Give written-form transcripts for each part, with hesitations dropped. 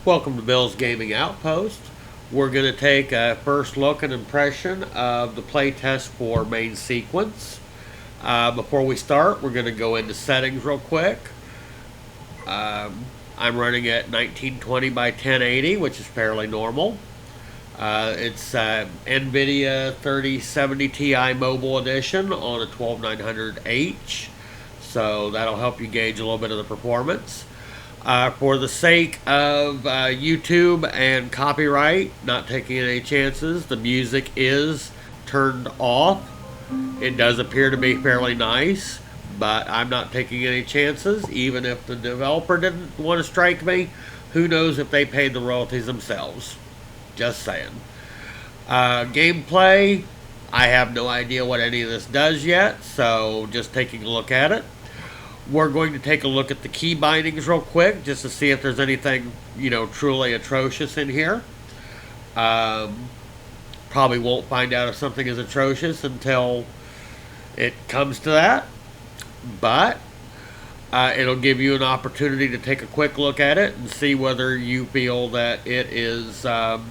Welcome to Bill's Gaming Outpost. We're going to take a first look and impression of the playtest for main sequence. Before we start, we're going to go into settings real quick. I'm running at 1920 by 1080, which is fairly normal. It's NVIDIA 3070 Ti Mobile Edition on a 12900H, so that'll help you gauge a little bit of the performance. For the sake of YouTube and copyright, not taking any chances, the music is turned off. It does appear to be fairly nice, but I'm not taking any chances. Even if the developer didn't want to strike me, who knows if they paid the royalties themselves. Just saying. Gameplay, I have no idea what any of this does yet, so just taking a look at it. We're going to take a look at the key bindings real quick, just to see if there's anything, truly atrocious in here. Probably won't find out if something is atrocious until it comes to that. But it'll give you an opportunity to take a quick look at it and see whether you feel that it is going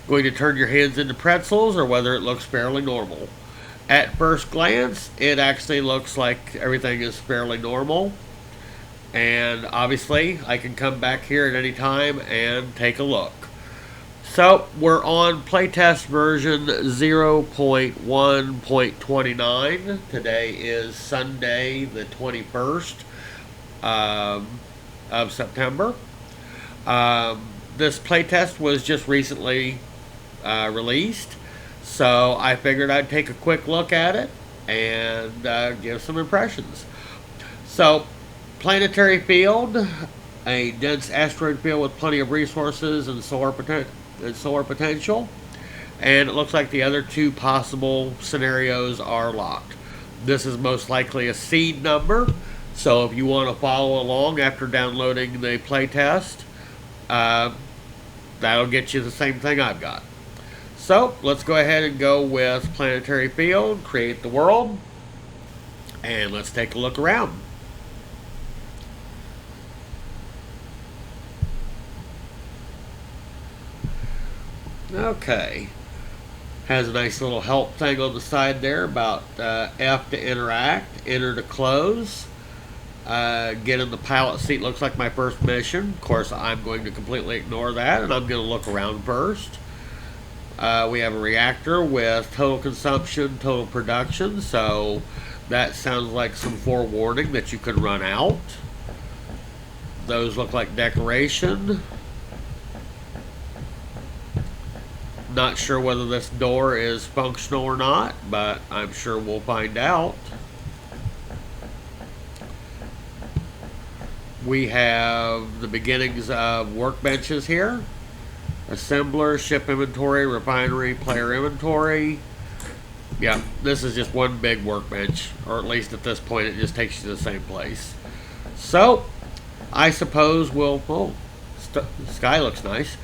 to turn your hands into pretzels or whether it looks fairly normal. At first glance, it actually looks like everything is fairly normal. And obviously, I can come back here at any time and take a look. So, we're on playtest version 0.1.29. Today is Sunday, the 21st of September. This playtest was just recently released. So I figured I'd take a quick look at it and give some impressions. So, planetary field, a dense asteroid field with plenty of resources and solar potential. And it looks like the other two possible scenarios are locked. This is most likely a seed number. So if you want to follow along after downloading the playtest, that'll get you the same thing I've got. So, let's go ahead and go with planetary field, create the world, and let's take a look around. Okay. Has a nice little help thing on the side there about F to interact, enter to close. Get in the pilot seat looks like my first mission. Of course, I'm going to completely ignore that, and I'm going to look around first. We have a reactor with total consumption, total production, so that sounds like some forewarning that you could run out. Those look like decoration. Not sure whether this door is functional or not, but I'm sure we'll find out. We have the beginnings of workbenches here. Assembler, ship inventory, refinery, player inventory. Yeah, this is just one big workbench, or at least at this point it just takes you to the same place. So, I suppose we'll, the sky looks nice.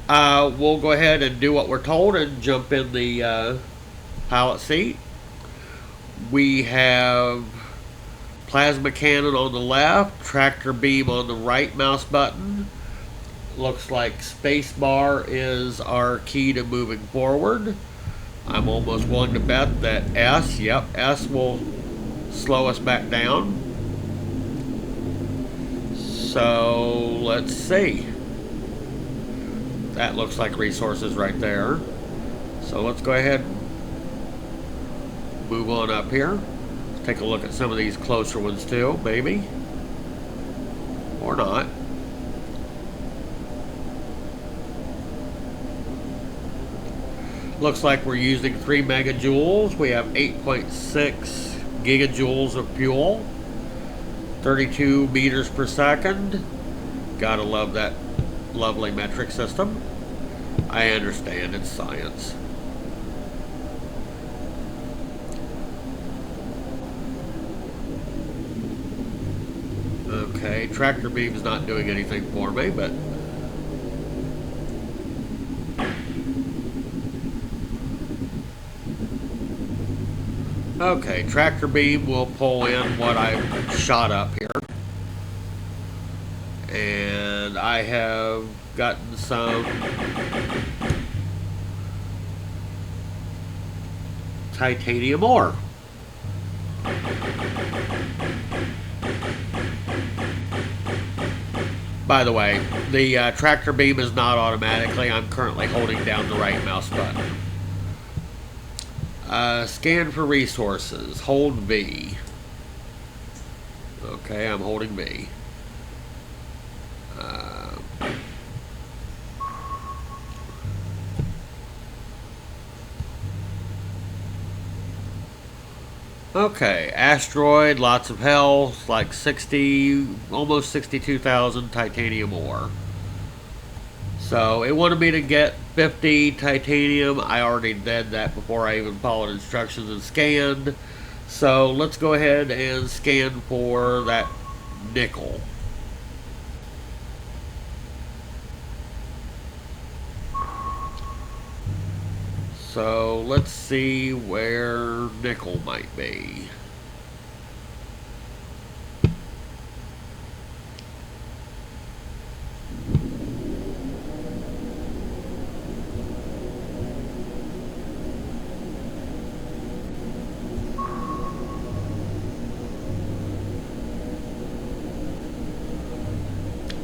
We'll go ahead and do what we're told and jump in the pilot seat. We have plasma cannon on the left, tractor beam on the right mouse button. Looks like spacebar is our key to moving forward. I'm almost willing to bet that S will slow us back down. So, let's see. That looks like resources right there. So let's go ahead and move on up here. Let's take a look at some of these closer ones too, maybe. Or not. Looks like we're using 3 megajoules. We have 8.6 gigajoules of fuel. 32 meters per second. Gotta love that lovely metric system. I understand, it's science. Okay, tractor beam's not doing anything for me, but okay, tractor beam will pull in what I've shot up here. And I have gotten some titanium ore. By the way, the tractor beam is not automatically. I'm currently holding down the right mouse button. Scan for resources. Hold V. Okay, I'm holding V. Okay, asteroid, lots of health, like 60, almost 62,000 titanium ore. So it wanted me to get 50 titanium. I already did that before I even followed instructions and scanned. So let's go ahead and scan for that nickel. So let's see where nickel might be.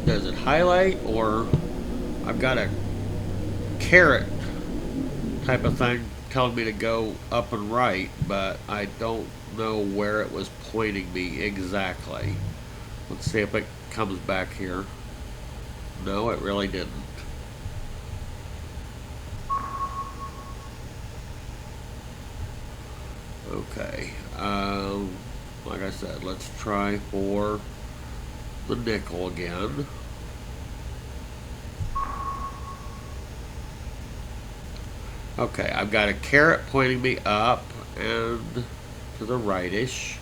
Does it highlight, or I've got a caret type of thing telling me to go up and right, but I don't know where it was pointing me exactly. Let's see if it comes back here. No, it really didn't. Okay, like I said, let's try for the nickel again. Okay, I've got a caret pointing me up and to the rightish.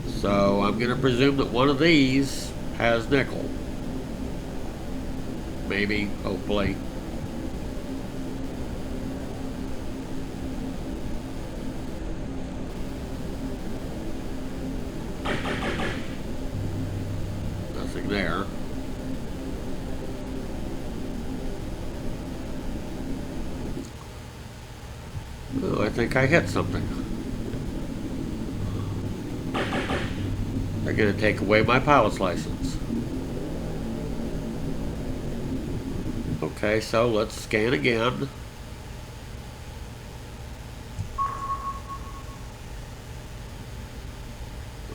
So I'm going to presume that one of these has nickel. Maybe, hopefully. Nothing there. Oh, I think I hit something. They're going to take away my pilot's license. Okay, so let's scan again. Do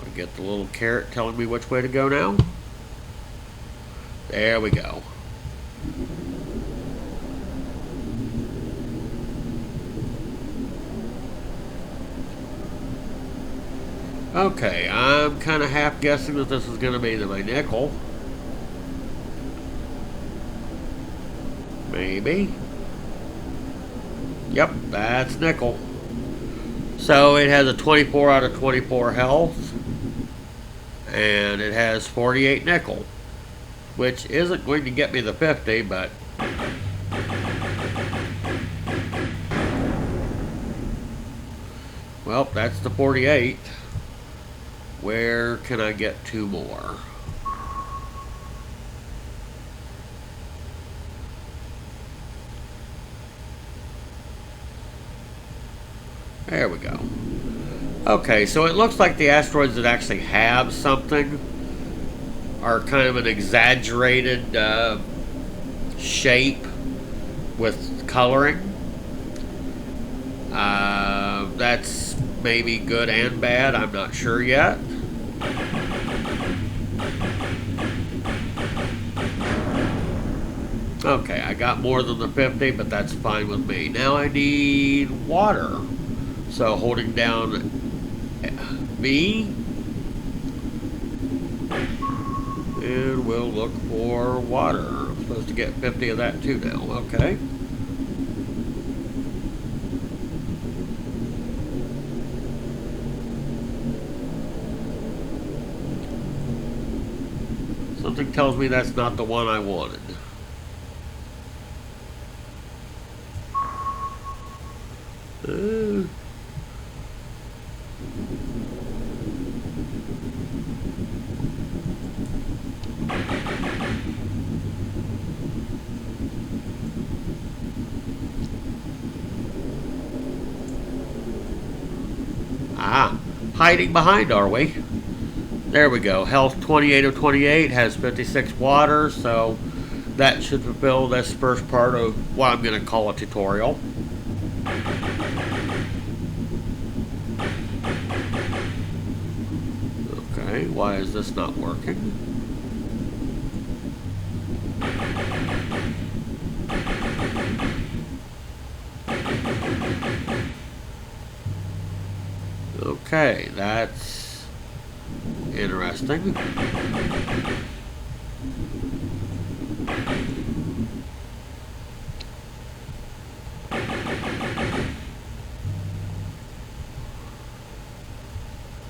I get the little caret telling me which way to go now? There we go. Okay, I'm kind of half guessing that this is going to be my nickel. Maybe. Yep, that's nickel. So it has a 24 out of 24 health. And it has 48 nickel. Which isn't going to get me the 50, but... Well, that's the 48. Where can I get two more? There we go. Okay, so it looks like the asteroids that actually have something are kind of an exaggerated shape with coloring. That's maybe good and bad. I'm not sure yet. Okay, I got more than the 50, but that's fine with me. Now I need water. So holding down V, and we'll look for water. I'm supposed to get 50 of that too now. Okay. Something tells me that's not the one I wanted. hiding behind, are we? There we go. Health 28 of 28, has 56 water, so that should fulfill this first part of what I'm going to call a tutorial. Okay, why is this not working? Okay, that's interesting.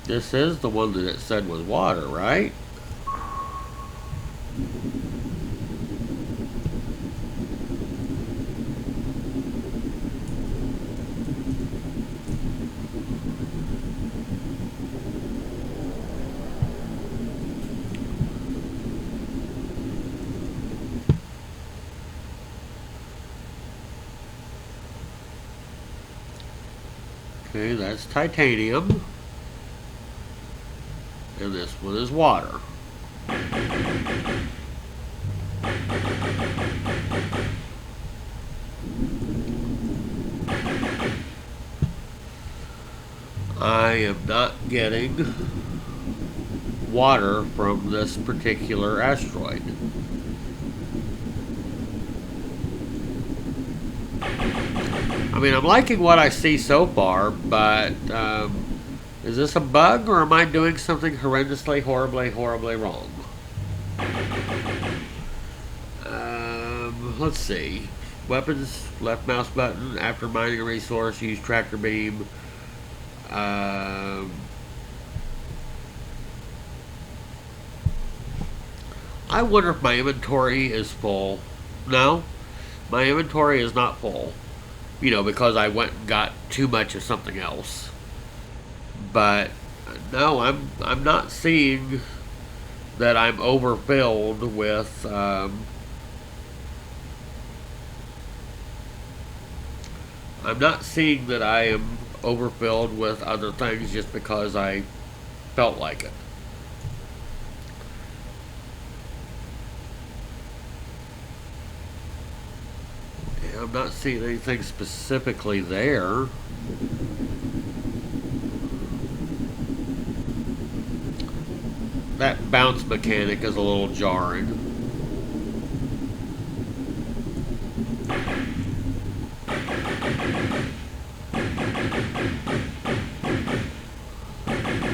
This is the one that it said was water, right? Okay, that's titanium. And this one is water. I am not getting water from this particular asteroid. I mean, I'm liking what I see so far, but is this a bug, or am I doing something horrendously, horribly wrong? Let's see. Weapons, left mouse button. After mining a resource, use tractor beam. I wonder if my inventory is full. No, my inventory is not full. You know, because I went and got too much of something else. But no, I'm not seeing that I'm overfilled with I'm not seeing that I am overfilled with other things just because I felt like it. Yeah, I'm not seeing anything specifically there. That bounce mechanic is a little jarring.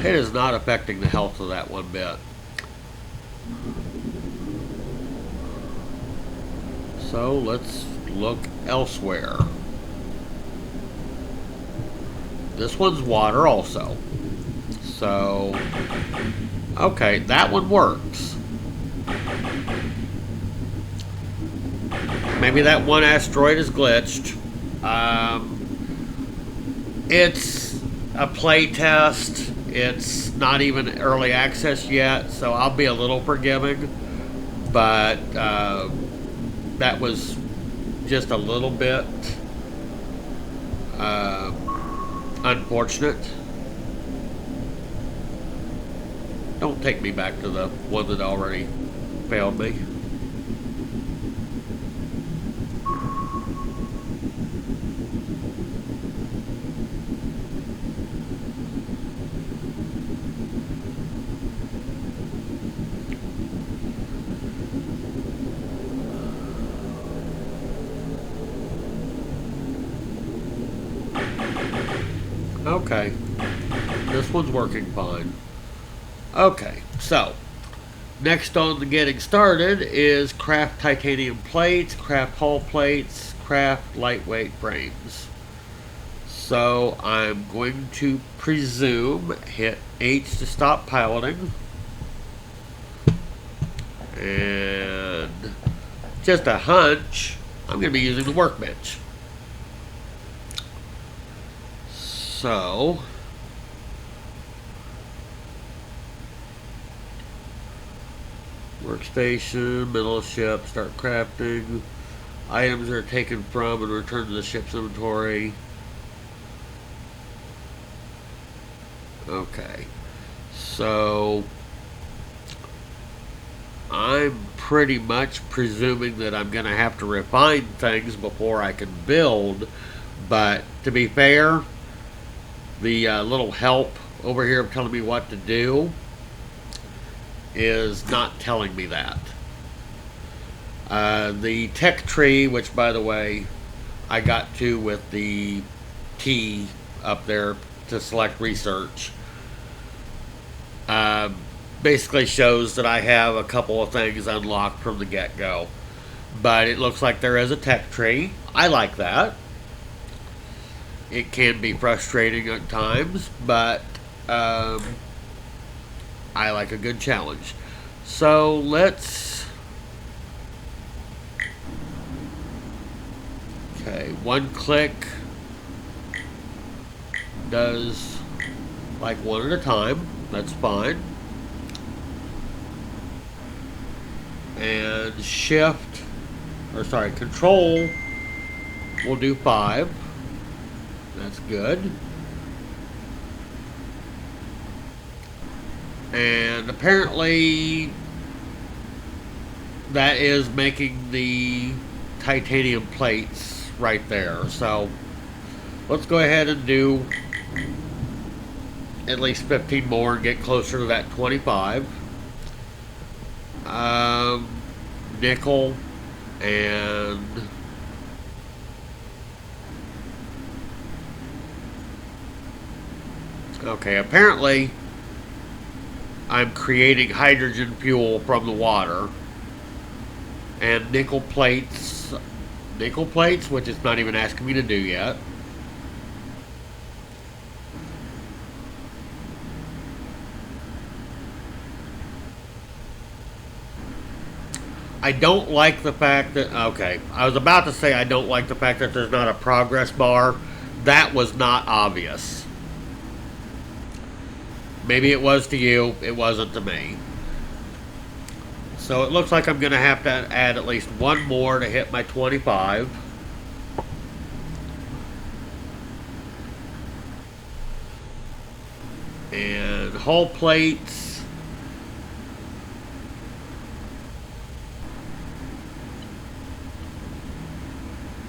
It is not affecting the health of that one bit. So let's look elsewhere. This one's water also. So, okay, that one works. Maybe that one asteroid is glitched. It's a play test. It's not even early access yet, so I'll be a little forgiving. But that was just a little bit unfortunate. Don't take me back to the one that already failed me. Okay, this one's working fine. Okay, so next on the getting started is craft titanium plates, craft hull plates, craft lightweight frames. So I'm going to presume hit H to stop piloting. And just a hunch, I'm going to be using the workbench. So workstation, middle of ship, start crafting. Items are taken from and returned to the ship's inventory. Okay. So I'm pretty much presuming that I'm going to have to refine things before I can build. But to be fair, the little help over here telling me what to do is not telling me that. The tech tree, which by the way, I got to with the T up there to select research, uh, basically shows that I have a couple of things unlocked from the get go. But it looks like there is a tech tree. I like that. It can be frustrating at times, but I like a good challenge. So let's. Okay, one click does like one at a time. That's fine. And shift, or sorry, control will do 5. That's good. And apparently that is making the titanium plates right there. So let's go ahead and do at least 15 more and get closer to that 25. Nickel and okay, apparently I'm creating hydrogen fuel from the water and nickel plates, which it's not even asking me to do yet. I don't like the fact that, okay, I was about to say I don't like the fact that there's not a progress bar. That was not obvious. Maybe it was to you, it wasn't to me. So it looks like I'm going to have to add at least one more to hit my 25. And hull plates.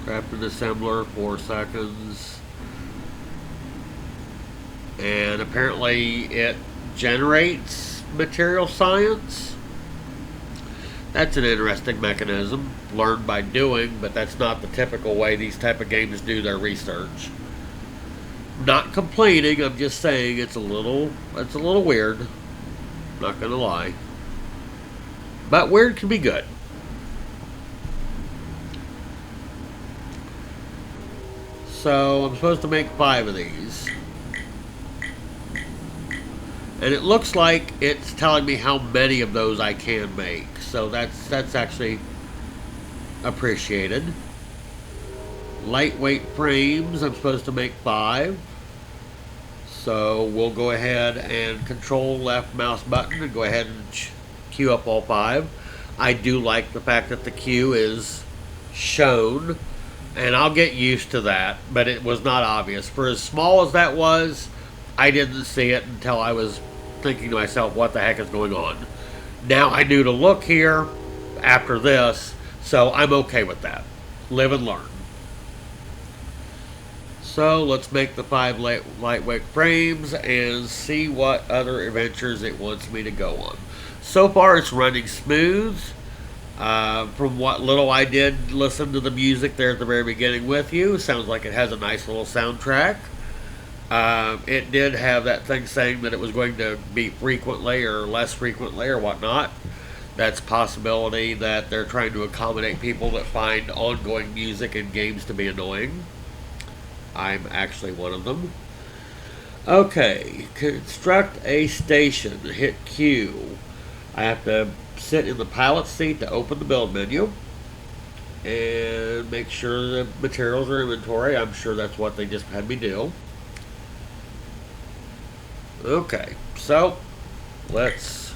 Crafting assembler, 4 seconds. And apparently it generates material science. That's an interesting mechanism, learned by doing, but that's not the typical way these type of games do their research. Not complaining, I'm just saying it's a little weird. Not gonna lie. But weird can be good. So I'm supposed to make 5 of these. And it looks like it's telling me how many of those I can make. So that's actually appreciated. Lightweight frames, I'm supposed to make 5. So we'll go ahead and control left mouse button and go ahead and queue up all 5. I do like the fact that the queue is shown. And I'll get used to that, but it was not obvious. For as small as that was, I didn't see it until I was thinking to myself, what the heck is going on? Now I knew to look here after this, so I'm okay with that. Live and learn. So let's make the 5 lightweight frames and see what other adventures it wants me to go on. So far it's running smooth. From what little I did listen to the music there at the very beginning with you, sounds like it has a nice little soundtrack. It did have that thing saying that it was going to be frequently or less frequently or whatnot. That's a possibility that they're trying to accommodate people that find ongoing music in games to be annoying. I'm actually one of them. Okay, construct a station. Hit Q. I have to sit in the pilot seat to open the build menu and make sure the materials are inventory. I'm sure that's what they just had me do. Okay, so let's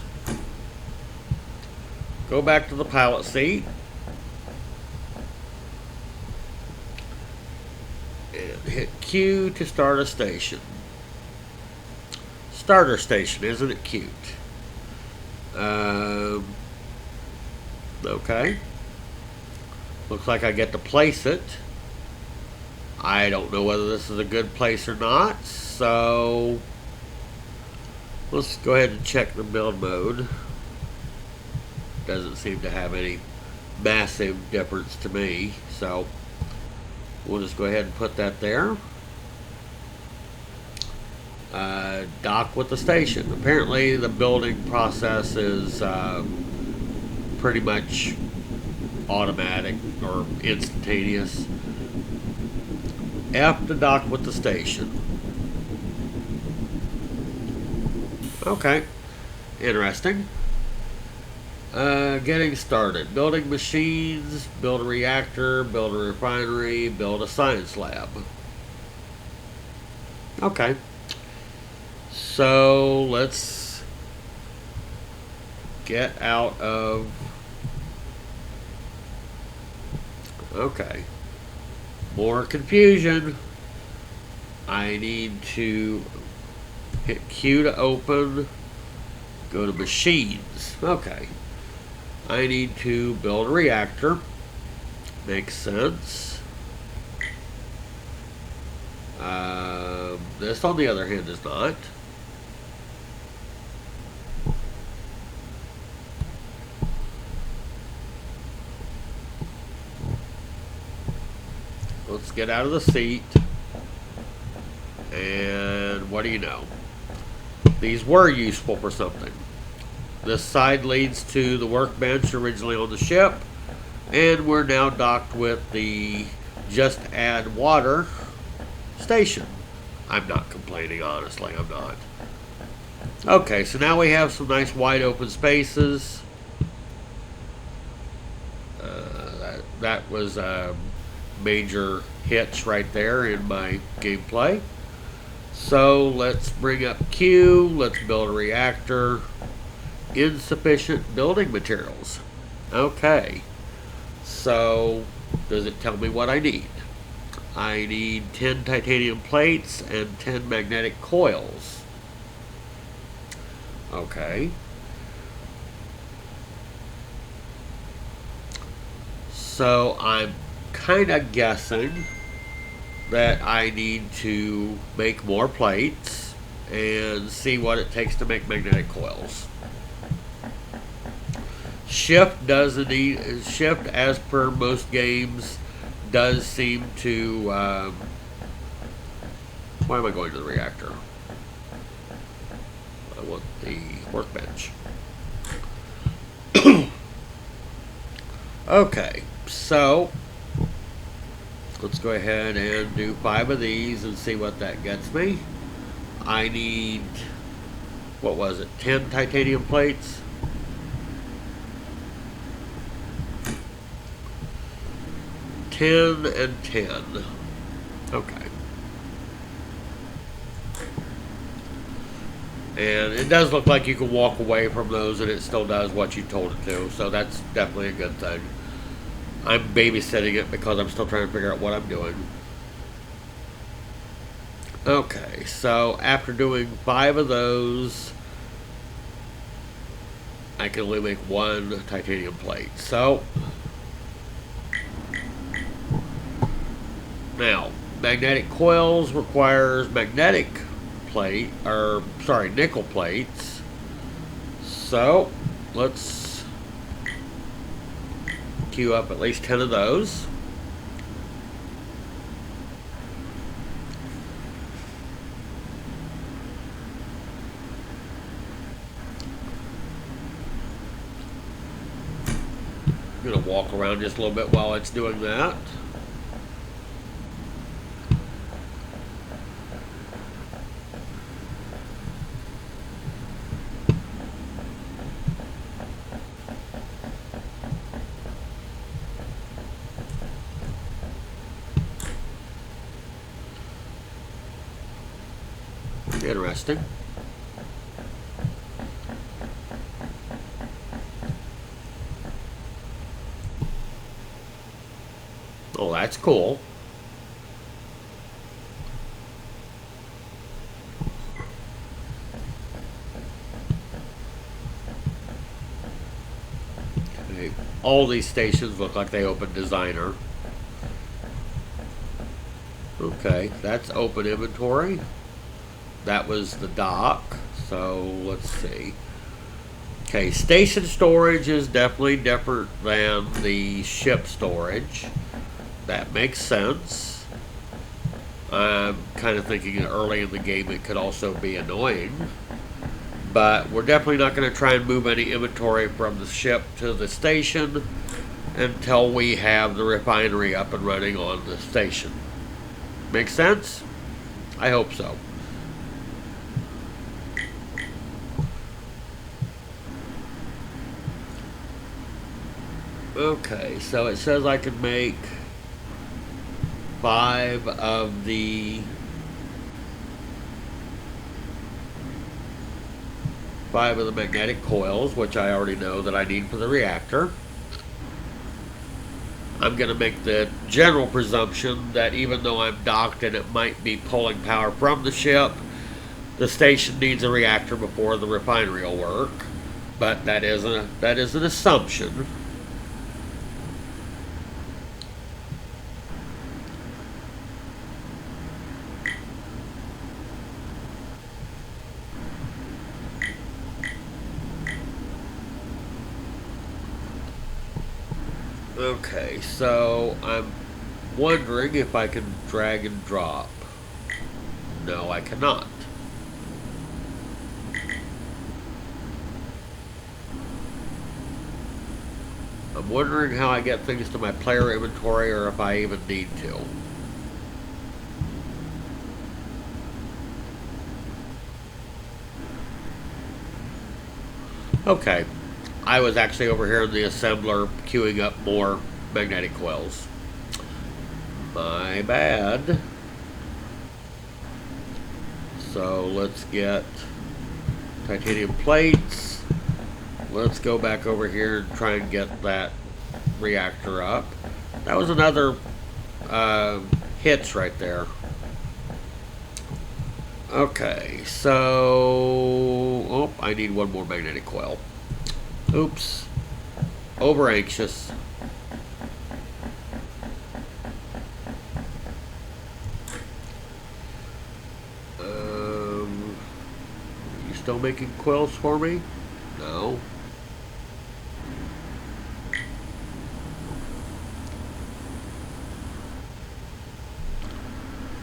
go back to the pilot seat and hit Q to start a station. starter station. Isn't it cute? Okay. Looks like I get to place it. I don't know whether this is a good place or not, so let's go ahead and check the build mode. Doesn't seem to have any massive difference to me, so we'll just go ahead and put that there. Dock with the station. Apparently the building process is pretty much automatic or instantaneous. F to dock with the station. Okay, interesting. Getting started. Building machines, build a reactor, build a refinery, build a science lab. Okay. So let's get out of... Okay. More confusion. I need to hit Q to open. Go to machines. Okay. I need to build a reactor. Makes sense. This, on the other hand, is not. Let's get out of the seat. And what do you know? These were useful for something. This side leads to the workbench originally on the ship. And we're now docked with the just add water station. I'm not complaining, honestly. I'm not. Okay, so now we have some nice wide open spaces. That was a major hitch right there in my gameplay. So let's bring up Q. Let's build a reactor. Insufficient building materials. Okay. So does it tell me what I need? I need 10 titanium plates and 10 magnetic coils. Okay. So I'm kind of guessing that I need to make more plates and see what it takes to make magnetic coils. Shift does indeed, shift as per most games does seem to, why am I going to the reactor? I want the workbench. Okay, so let's go ahead and do 5 of these and see what that gets me. I need, what was it, 10 titanium plates? Ten and 10. Okay. And it does look like you can walk away from those and it still does what you told it to, so that's definitely a good thing. I'm babysitting it because I'm still trying to figure out what I'm doing. Okay, so after doing 5 of those, I can only make 1 titanium plate. So now, magnetic coils requires magnetic plate, or sorry, nickel plates. So let's queue up at least 10 of those. I'm gonna walk around just a little bit while it's doing that. Interesting. Oh, that's cool. Okay. All these stations look like they open designer. Okay, that's open inventory. That was the dock. So let's see. Okay, station storage is definitely different than the ship storage. That makes sense. I'm kind of thinking early in the game it could also be annoying. But we're definitely not going to try and move any inventory from the ship to the station until we have the refinery up and running on the station. Make sense? I hope so. Okay, so it says I can make 5 of the magnetic coils, which I already know that I need for the reactor. I'm going to make the general presumption that even though I'm docked and it might be pulling power from the ship, the station needs a reactor before the refinery will work. But that is an assumption. Okay, so I'm wondering if I can drag and drop. No, I cannot. I'm wondering how I get things to my player inventory or if I even need to. Okay. I was actually over here in the assembler queuing up more magnetic coils. My bad. So let's get titanium plates. Let's go back over here and try and get that reactor up. That was another hitch right there. Okay, so... Oh, I need one more magnetic coil. Oops. Over anxious. You still making coils for me? No.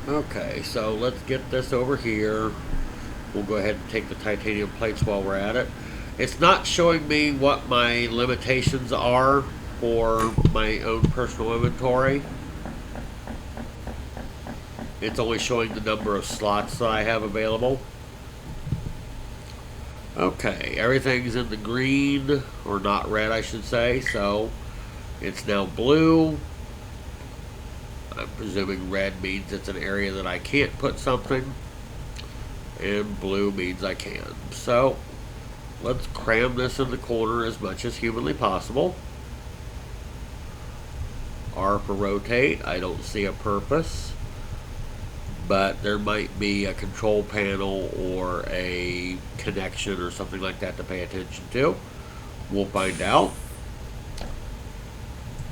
Okay, so let's get this over here. We'll go ahead and take the titanium plates while we're at it. It's not showing me what my limitations are for my own personal inventory. It's only showing the number of slots that I have available. Okay, everything's in the green, or not red I should say, so it's now blue. I'm presuming red means it's an area that I can't put something, and blue means I can. So let's cram this in the corner as much as humanly possible. R for rotate. I don't see a purpose, but there might be a control panel or a connection or something like that to pay attention to. We'll find out.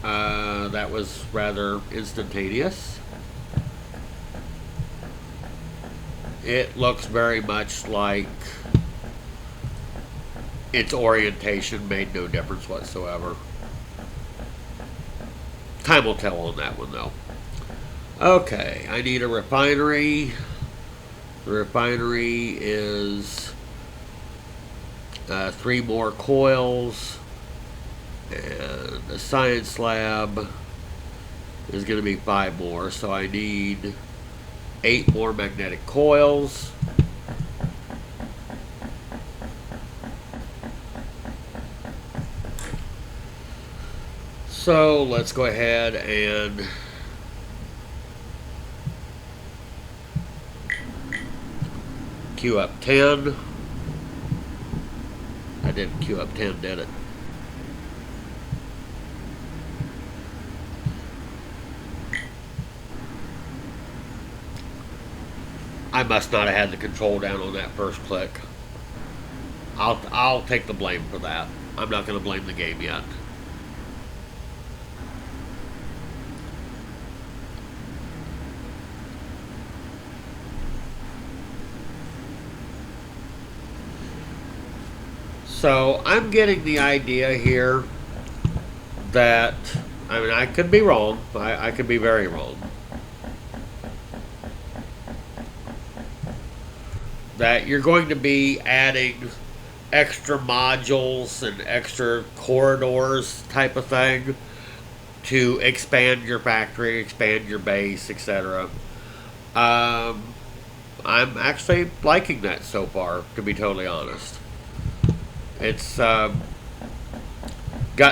That was rather instantaneous. It looks very much like its orientation made no difference whatsoever. Time will tell on that one though. Okay, I need a refinery. The refinery is 3 more coils, and the science lab is going to be 5 more, so I need 8 more magnetic coils. So let's go ahead and queue up 10. I didn't queue up 10, did it? I must not have had the control down on that first click. I'll take the blame for that. I'm not going to blame the game yet. So I'm getting the idea here that, I mean, I could be wrong. I could be very wrong. That you're going to be adding extra modules and extra corridors type of thing to expand your factory, expand your base, etc. Um, I'm actually liking that so far, to be totally honest. It's got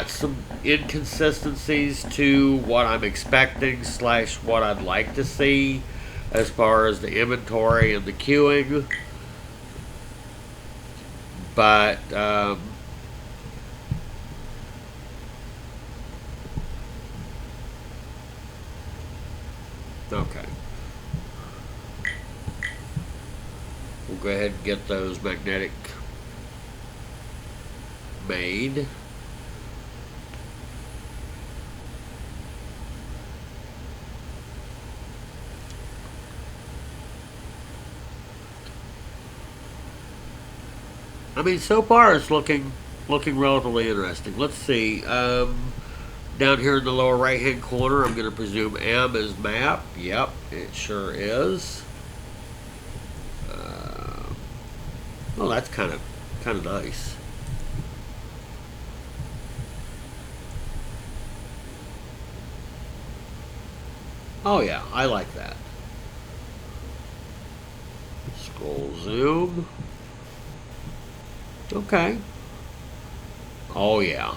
some inconsistencies to what I'm expecting slash what I'd like to see as far as the inventory and the queuing. But okay, we'll go ahead and get those magnetic made. I mean, so far it's looking relatively interesting. Let's see. Down here in the lower right hand corner, I'm going to presume M is map. Yep, it sure is. Well, that's kind of nice. Oh yeah, I like that. Scroll zoom. Okay. Oh yeah.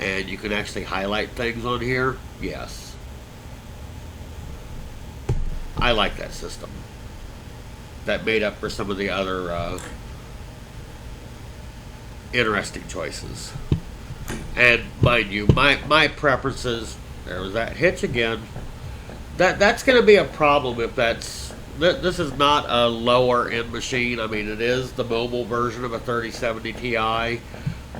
And you can actually highlight things on here. Yes. I like that system. That made up for some of the other interesting choices. And mind you, my preferences. There was that hitch again. That's going to be a problem if that's. This is not a lower end machine. I mean, it is the mobile version of a 3070 Ti,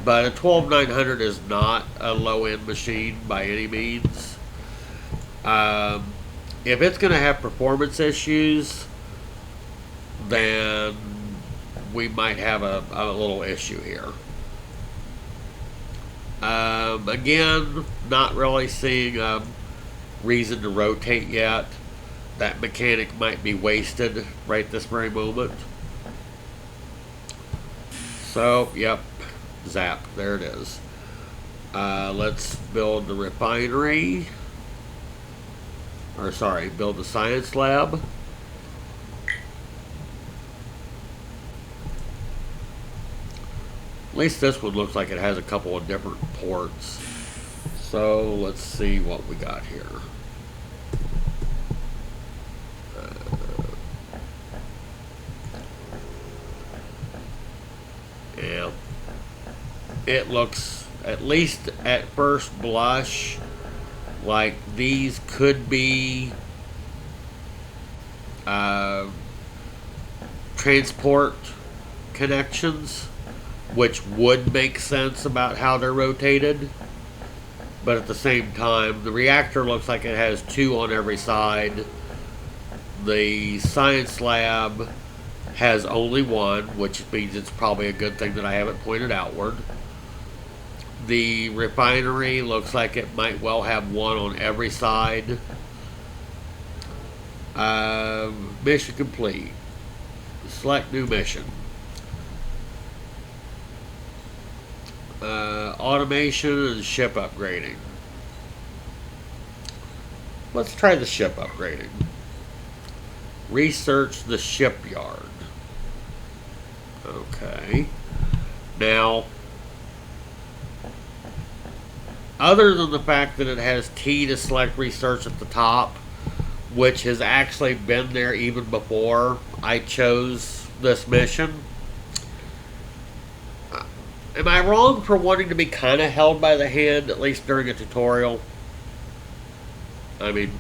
but a 12900 is not a low end machine by any means. If it's going to have performance issues, then we might have a little issue here. Again, not really seeing a reason to rotate yet. That mechanic might be wasted right this very moment. So, yep, zap, there it is. Let's build the refinery. Or sorry, build the science lab. At least this one looks like it has a couple of different ports. So let's see what we got here. Yeah. It looks, at least at first blush, like these could be transport connections, which would make sense about how they're rotated. But at the same time, the reactor looks like it has two on every side. The science lab has only one, which means it's probably a good thing that I haven't pointed outward. The refinery looks like it might well have one on every side. Mission complete. Select new mission. Automation and ship upgrading. Let's try the ship upgrading. Research the shipyard. Okay. Now, other than the fact that it has T to select research at the top, which has actually been there even before I chose this mission, am I wrong for wanting to be kind of held by the hand, at least during a tutorial? I mean,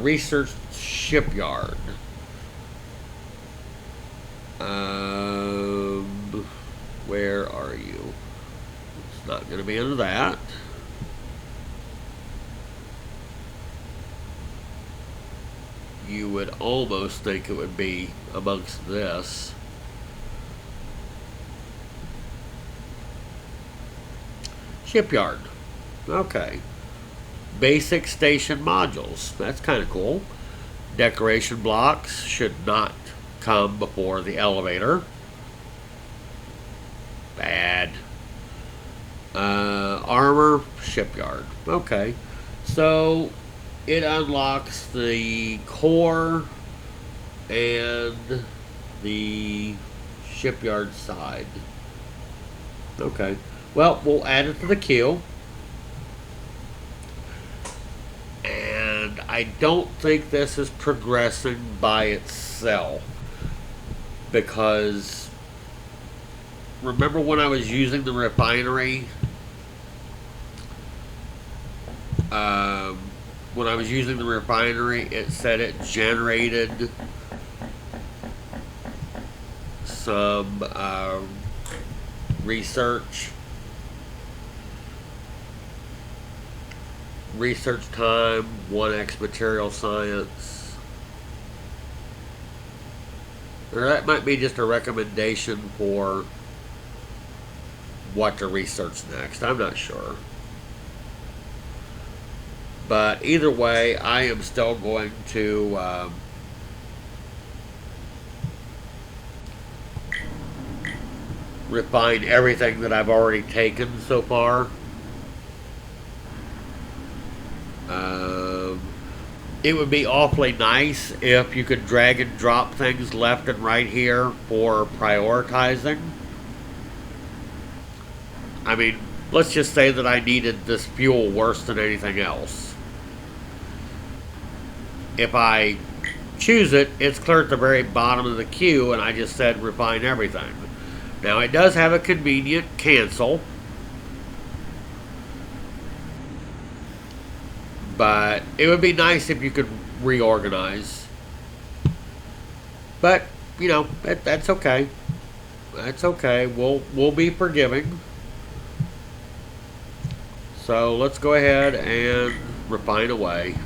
research shipyard. Where are you? It's not going to be under that. You would almost think it would be amongst this. Shipyard. Okay. Basic station modules. That's kind of cool. Decoration blocks should not come before the elevator. Bad. Armor, shipyard. Okay. So it unlocks the core and the shipyard side. Okay. Well, we'll add it to the queue. And I don't think this is progressing by itself. Because remember when I was using the refinery? When I was using the refinery, it said it generated some research time, 1x material science. Or that might be just a recommendation for what to research next. I'm not sure. But either way, I am still going to refine everything that I've already taken so far. It would be awfully nice if you could drag and drop things left and right here for prioritizing. I mean, let's just say that I needed this fuel worse than anything else. If I choose it, it's clear at the very bottom of the queue, and I just said refine everything. Now, it does have a convenient cancel. But it would be nice if you could reorganize. But, you know, that's okay. That's okay. We'll be forgiving. So let's go ahead and refine away.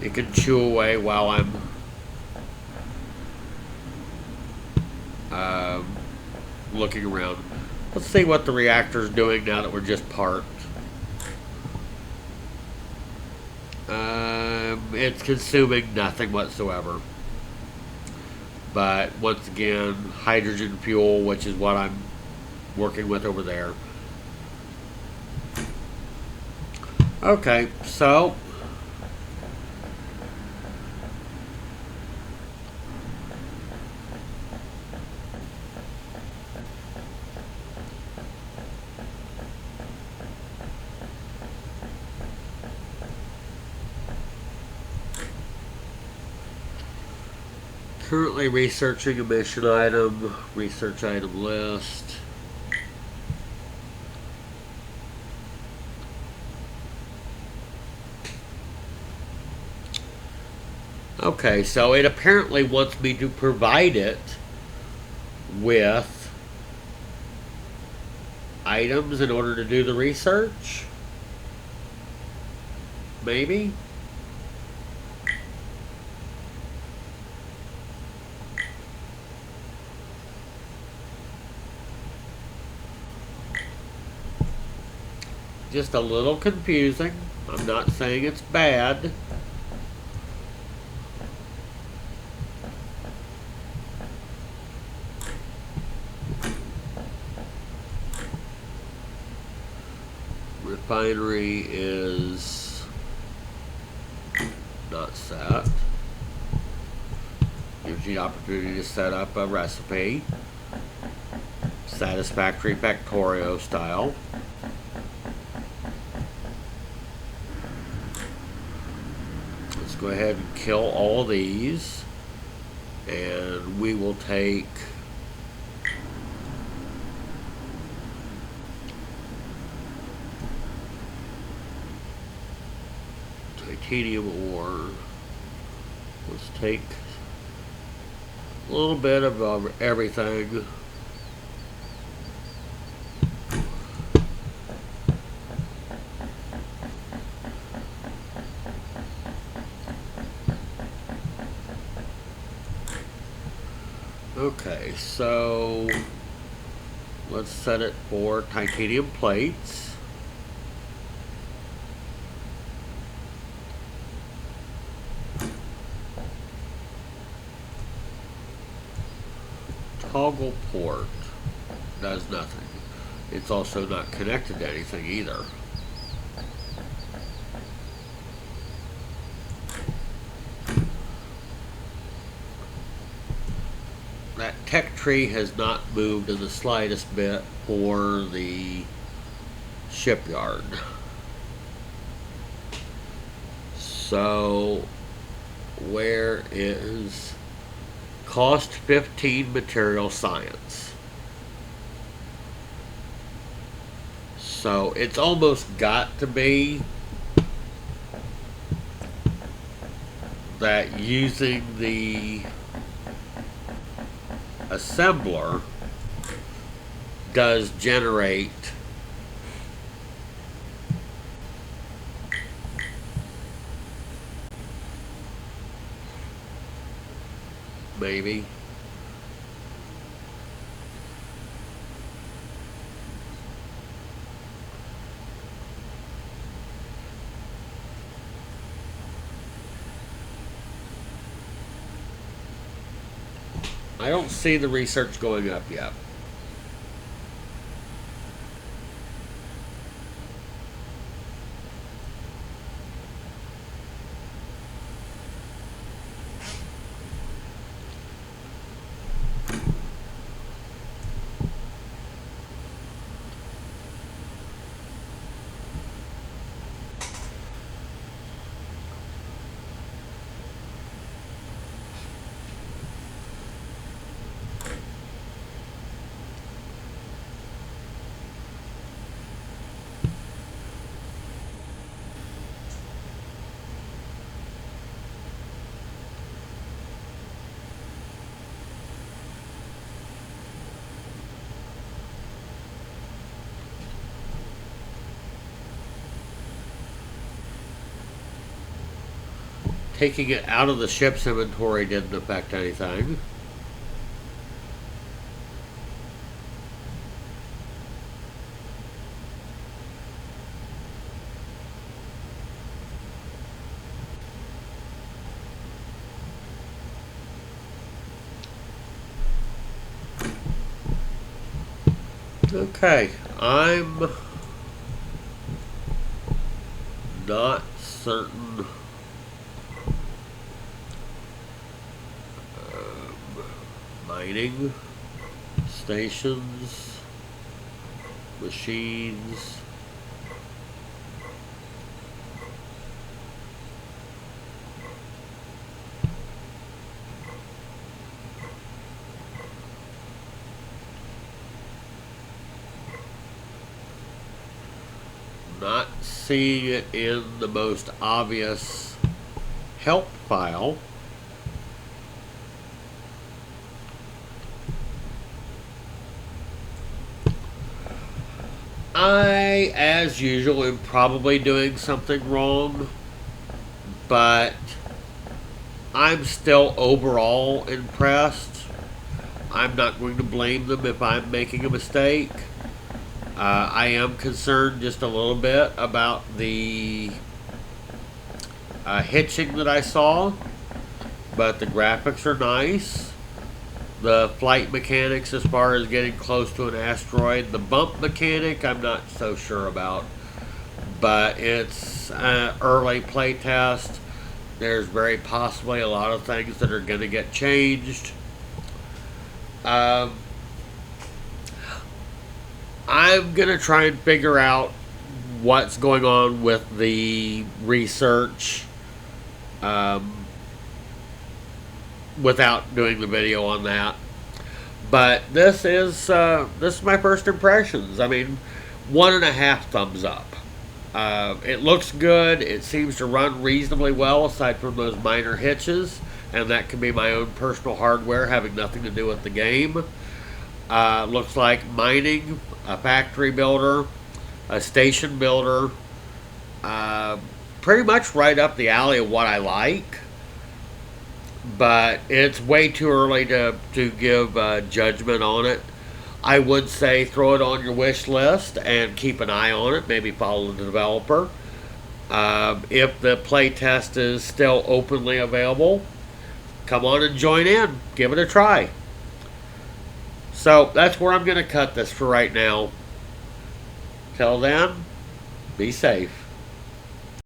It can chew away while I'm looking around. Let's see what the reactor's doing now that we're just parked. It's consuming nothing whatsoever. But once again, hydrogen fuel, which is what I'm working with over there. Okay, so currently researching a mission item, research item list. Okay, so it apparently wants me to provide it with items in order to do the research. Maybe? Just a little confusing. I'm not saying it's bad. Refinery is not set. Gives you the opportunity to set up a recipe. Satisfactory Factorio style. Let's go ahead and kill all of these. And we will take titanium ore. Let's take a little bit of everything. Okay, so Let's set it for titanium plates. Toggle port does nothing. It's also not connected to anything either. That tech tree has not moved in the slightest bit for the shipyard. So, where is cost 15 material science? So, it's almost got to be that using the assembler does generate maybe. I don't see the research going up yet. Taking it out of the ship's inventory didn't affect anything. Okay, I'm not certain. Mining stations, machines. Not seeing it in the most obvious help file. I, as usual, am probably doing something wrong, but I'm still overall impressed. I'm not going to blame them if I'm making a mistake. I am concerned just a little bit about the hitching that I saw, but the graphics are nice. The flight mechanics, as far as getting close to an asteroid, the bump mechanic, I'm not so sure about, but it's early playtest. There's very possibly a lot of things that are going to get changed. I'm going to try and figure out what's going on with the research without doing the video on that. But this is my first impressions. I mean, 1.5 thumbs up. It looks good. It seems to run reasonably well, aside from those minor hitches, and that can be my own personal hardware, having nothing to do with the game. Looks like mining, a factory builder, a station builder. Pretty much right up the alley of what I like. But it's way too early to give judgment on it. I would say throw it on your wish list and keep an eye on it. Maybe follow the developer. If the playtest is still openly available, come on and join in. Give it a try. So that's where I'm going to cut this for right now. Till then, be safe.